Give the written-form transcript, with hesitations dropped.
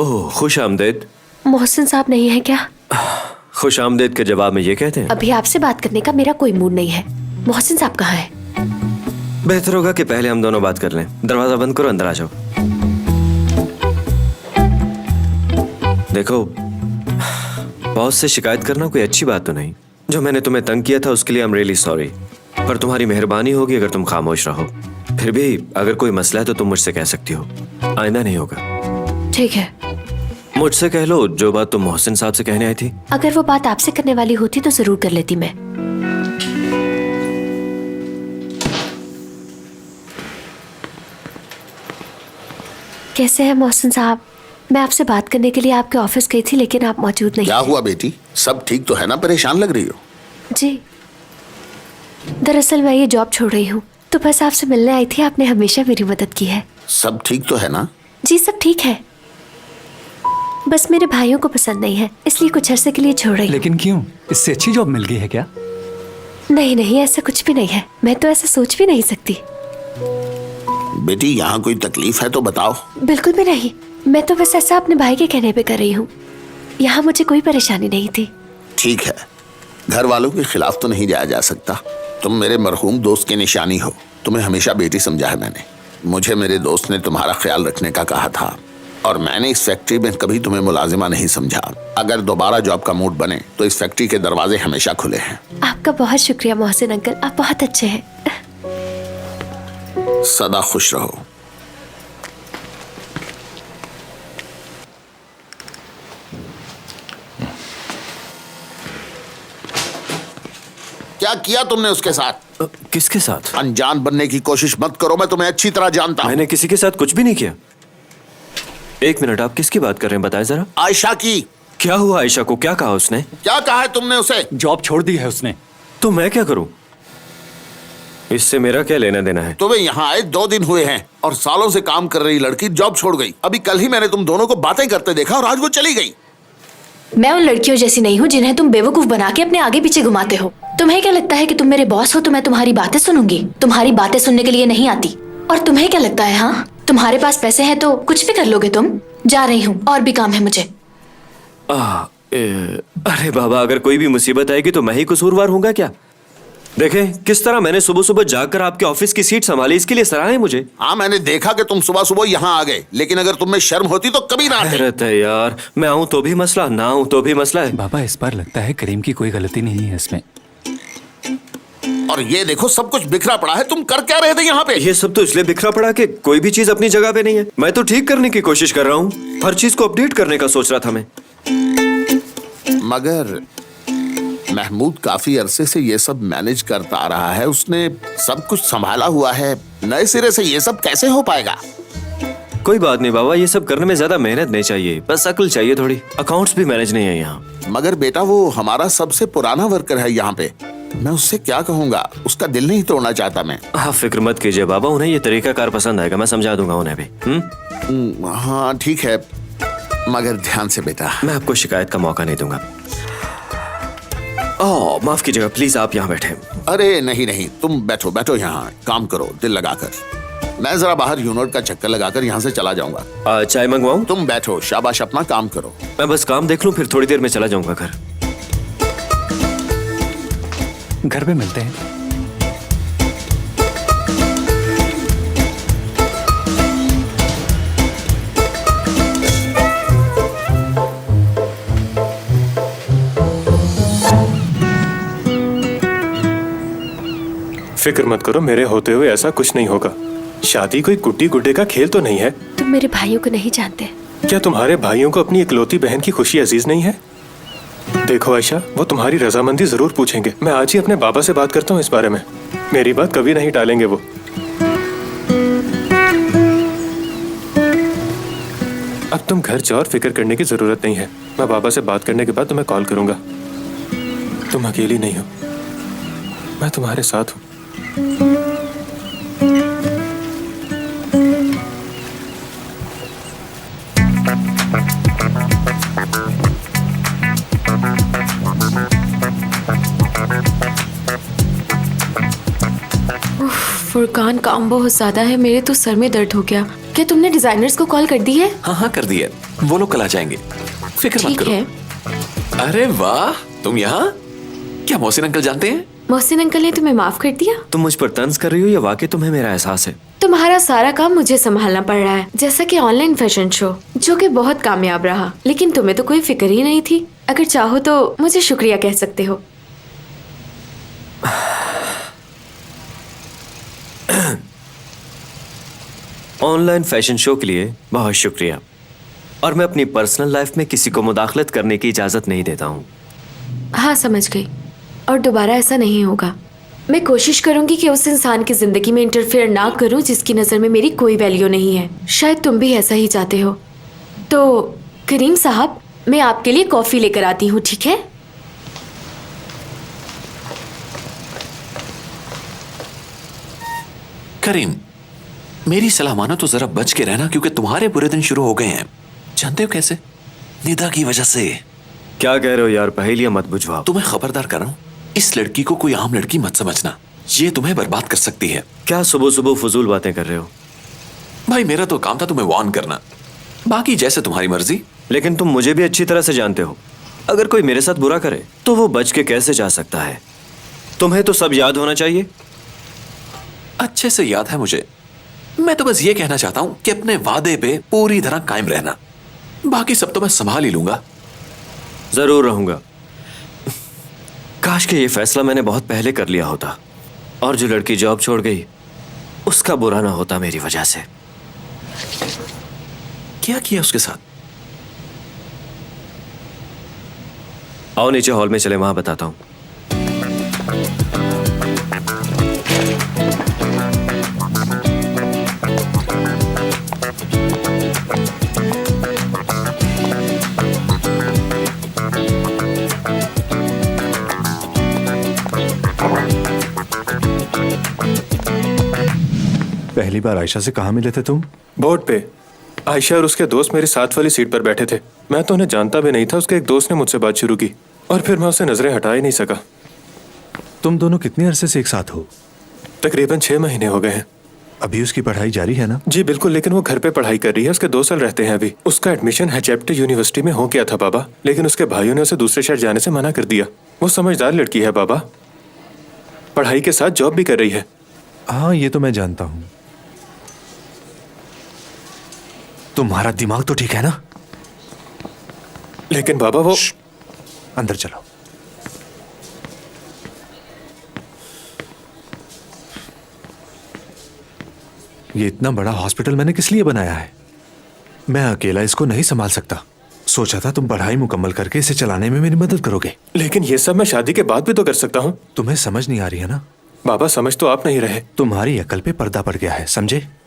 ओह, खुश आमदेद। मोहसिन साहब नहीं है क्या? खुश आमदेद के जवाब में ये कहते हैं। अभी आपसे बात करने का मेरा कोई मूड नहीं है। मोहसिन साहब कहाँ है? बेहतर होगा कि पहले हम दोनों बात कर लें। दरवाजा बंद करो, अंदर आ जाओ। देखो, बॉस से शिकायत करना कोई अच्छी बात तो नहीं। जो मैंने तुम्हें तंग किया था उसके लिए आई एम रियली सॉरी, पर तुम्हारी मेहरबानी होगी अगर तुम खामोश रहो। फिर भी अगर कोई मसला है तो तुम मुझसे कह सकती हो, आइंदा नहीं होगा। ठीक है। मुझसे कह लो जो बात तुम मोहसिन साहब से कहने आई थी। अगर वो बात आपसे करने वाली होती तो जरूर कर लेती मैं। कैसे हैं मोहसिन साहब? मैं आपसे बात करने के लिए आपके ऑफिस गई थी लेकिन आप मौजूद नहीं। क्या हुआ बेटी, सब ठीक तो है ना? परेशान लग रही हो। जी, दरअसल मैं ये जॉब छोड़ रही हूँ तो बस आपसे मिलने आई थी। आपने हमेशा मेरी मदद की है। सब ठीक तो है ना? जी सब ठीक है, बस मेरे भाइयों को पसंद नहीं है इसलिए कुछ अरसे के लिए छोड़ रही हूँ। लेकिन क्यों? इससे अच्छी जॉब मिल गई है क्या? नहीं नहीं, ऐसा कुछ भी नहीं है। मैं तो ऐसा सोच भी नहीं सकती। बेटी यहाँ कोई तकलीफ है तो बताओ। बिल्कुल भी नहीं, मैं तो बस ऐसा अपने भाई के कहने पे कर रही हूँ। यहाँ मुझे कोई परेशानी नहीं थी। ठीक है, घर वालों के खिलाफ तो नहीं जाया जा सकता। तुम मेरे मरहूम दोस्त की निशानी हो। तुम्हें हमेशा बेटी समझा है मैंने। मुझे मेरे दोस्त ने तुम्हारा ख्याल रखने का कहा था और मैंने इस फैक्ट्री में कभी तुम्हें मुलाजिमा नहीं समझा। अगर दोबारा जॉब का मूड बने तो इस फैक्ट्री के दरवाजे हमेशा खुले हैं। आपका बहुत शुक्रिया मोहसिन अंकल, आप बहुत अच्छे हैं। सदा खुश रहो। क्या किया तुमने उसके साथ? किसके साथ? अनजान बनने की कोशिश मत करो, मैं तुम्हें अच्छी तरह जानता हूं। मैंने किसी के साथ कुछ भी नहीं किया। एक मिनट, आप किसकी बात कर रहे हैं बताएं जरा। आयशा की। क्या हुआ आयशा को? क्या कहा उसने? क्या कहा है तुमने उसे? जॉब छोड़ दी है उसने। तो मैं क्या करूं? इससे मेरा क्या लेना देना है? तुम्हें यहाँ आए 2 दिन हुए हैं और सालों से काम कर रही लड़की जॉब छोड़ गई। अभी कल ही मैंने तुम दोनों को बातें करते देखा और आज वो चली गई। मैं उन लड़कियों जैसी नहीं हूँ जिन्हें तुम बेवकूफ बना के अपने आगे पीछे घुमाते हो। तुम्हें क्या लगता है कि तुम मेरे बॉस हो तो मैं तुम्हारी बातें सुनूंगी? तुम्हारी बातें सुनने के लिए नहीं आती। और तुम्हें क्या लगता है, हाँ, तुम्हारे पास पैसे हैं तो कुछ भी कर लोगे तुम? जा रही हूँ, और भी काम है मुझे। अरे बाबा, अगर कोई भी मुसीबत आएगी तो मैं ही कसूरवार हूँगा क्या? देखें किस तरह मैंने सुबह सुबह जाकर आपके ऑफिस की सीट संभाली, इसके लिए सराहें मुझे। हाँ, मैंने देखा कि तुम सुबह सुबह यहाँ आ गए, लेकिन अगर तुम्हें शर्म होती तो कभी ना आते। हैरत है यार, मैं आऊँ तो भी मसला, ना आऊँ तो भी मसला है। बाबा, इस बार लगता है करीम की कोई गलती नहीं है इसमें। और ये देखो सब कुछ बिखरा पड़ा है। तुम कर क्या रहे थे यहाँ पे? ये सब तो इसलिए बिखरा पड़ा कि कोई भी चीज अपनी जगह पे नहीं है। मैं तो ठीक करने की कोशिश कर रहा हूँ, हर चीज को अपडेट करने का सोच रहा था मैं। मगर महमूद काफी अरसे से ये सब मैनेज करता आ रहा है। उसने सब कुछ संभाला हुआ है। नए सिरे से ये सब कैसे हो पाएगा? कोई बात नहीं बाबा, ये सब करने में ज्यादा मेहनत नहीं चाहिए, बस अक्ल चाहिए थोड़ी। अकाउंट्स भी मैनेज नहीं है यहाँ। मगर बेटा, वो हमारा सबसे पुराना वर्कर है यहाँ पे। मैं उससे क्या कहूँगा? उसका दिल नहीं तोड़ना चाहता मैं। आप फिक्र मत कीजिए बाबा, उन्हें ये तरीकाकार पसंद आएगा, मैं समझा दूंगा उन्हें भी। हाँ ठीक है, मगर ध्यान से बेटा। मैं आपको शिकायत का मौका नहीं दूंगा। ओह माफ कीजिएगा, प्लीज आप यहाँ बैठे। अरे नहीं नहीं, तुम बैठो बैठो, यहाँ काम करो दिल लगाकर। मैं जरा बाहर यूनिट का चक्कर लगाकर यहाँ से चला जाऊंगा। चाय मंगवाऊं? तुम बैठो, शाबाश, अपना काम करो। मैं बस काम देख लूं, फिर थोड़ी देर में चला जाऊंगा घर। घर पे मिलते हैं। फिक्र मत करो, मेरे होते हुए ऐसा कुछ नहीं होगा। शादी कोई गुड्डी गुड्डे का खेल तो नहीं है। तुम मेरे भाइयों को नहीं जानते। क्या तुम्हारे भाइयों को अपनी इकलौती बहन की खुशी अजीज नहीं है? देखो आयशा, वो तुम्हारी रजामंदी जरूर पूछेंगे। मैं आज ही अपने बाबा से बात करता हूँ इस बारे में। मेरी बात कभी नहीं टालेंगे वो। अब तुम घर जाओ और फिक्र करने की जरूरत नहीं है। मैं बाबा से बात करने के बाद तुम्हें कॉल करूंगा। तुम अकेली नहीं हो, मैं तुम्हारे साथ हूँ। फुरकान, काम बहुत ज्यादा है, मेरे तो सर में दर्द हो गया। क्या तुमने डिजाइनर्स को कॉल कर दी है? हाँ हाँ कर दी है। वो लोग कल आ जाएंगे, फिक्र मत ठीक करो। है। अरे वाह, तुम यहाँ? क्या मोहसिन अंकल जानते हैं? मोहसिन अंकल ने तुम्हें माफ कर दिया? तुम मुझ पर तंज कर रही हो या वाकई तुम्हें मेरा एहसास है? तुम्हारा सारा काम मुझे संभालना पड़ रहा है, जैसा कि ऑनलाइन फैशन शो, जो कि बहुत कामयाब रहा, लेकिन तुम्हें तो कोई फिक्र ही नहीं थी। अगर चाहो तो मुझे शुक्रिया कह सकते हो। ऑनलाइन फैशन शो के लिए बहुत शुक्रिया, और मैं अपनी पर्सनल लाइफ में किसी को मुदाखलत करने की इजाजत नहीं देता हूँ। हाँ, समझ गई, और दोबारा ऐसा नहीं होगा। मैं कोशिश करूंगी कि उस इंसान की जिंदगी में इंटरफेयर ना करूं जिसकी नजर में मेरी कोई वैल्यू नहीं है। शायद तुम भी ऐसा ही चाहते हो। तो करीम साहब, मैं आपके लिए कॉफी लेकर आती हूँ, ठीक है? करीम, मेरी सलाह मानो तो जरा बच के रहना, क्योंकि तुम्हारे बुरे दिन शुरू हो गए हैं। जानते हो कैसे? निदा की वजह से। क्या कह रहे हो यार, पहेलियां मत बुझवाओ। तुम्हें खबरदार कर रहा हूं, इस लड़की को कोई आम लड़की मत समझना, ये तुम्हें बर्बाद कर सकती है। क्या सुबह सुबह फजूल बातें कर रहे हो? भाई, मेरा तो काम था तुम्हें वार्न करना, बाकी जैसे तुम्हारी मर्जी। लेकिन तुम मुझे भी अच्छी तरह से जानते हो, अगर कोई मेरे साथ बुरा करे तो वो बच के कैसे जा सकता है? तुम्हें तो सब याद होना चाहिए। अच्छे से याद है मुझे। मैं तो बस ये कहना चाहता हूं कि अपने वादे पे पूरी तरह कायम रहना, बाकी सब तो मैं संभाल ही लूंगा। जरूर रहूंगा। काश कि ये फैसला मैंने बहुत पहले कर लिया होता, और जो लड़की जॉब छोड़ गई उसका बुरा ना होता मेरी वजह से। क्या किया उसके साथ? आओ नीचे हॉल में चले, वहां बताता हूं। पहली बार आयशा से कहाँ मिले थे तुम? बोर्ड पे आयशा और उसके दोस्त मेरी साथ वाली सीट पर बैठे थे। मैं तो उन्हें जानता भी नहीं था। उसके एक दोस्त ने मुझसे बात शुरू की और फिर मैं उससे नजरें हटा ही नहीं सका। तुम दोनों कितने अरसे से एक साथ हो? तकरीबन 6 महीने हो गए हैं। अभी उसकी पढ़ाई जारी है ना? जी बिल्कुल, लेकिन वो घर पे पढ़ाई कर रही है। उसके 2 साल रहते हैं अभी। उसका एडमिशन हैचेप्टे यूनिवर्सिटी में हो गया था बाबा, लेकिन उसके भाइयों ने उसे दूसरे शहर जाने से मना कर दिया। वो समझदार लड़की है बाबा, पढ़ाई के साथ जॉब भी कर रही है। हाँ, ये तो मैं जानता हूँ। तुम्हारा दिमाग तो ठीक है ना? लेकिन बाबा वो अंदर चलो। ये इतना बड़ा हॉस्पिटल मैंने किस लिए बनाया है? मैं अकेला इसको नहीं संभाल सकता। सोचा था तुम पढ़ाई मुकम्मल करके इसे चलाने में मेरी मदद करोगे। लेकिन ये सब मैं शादी के बाद भी तो कर सकता हूँ। तुम्हें समझ नहीं आ रही है ना? बाबा समझ तो आप नहीं रहे। तुम्हारी अकल पे पर्दा पड़ गया है, समझे?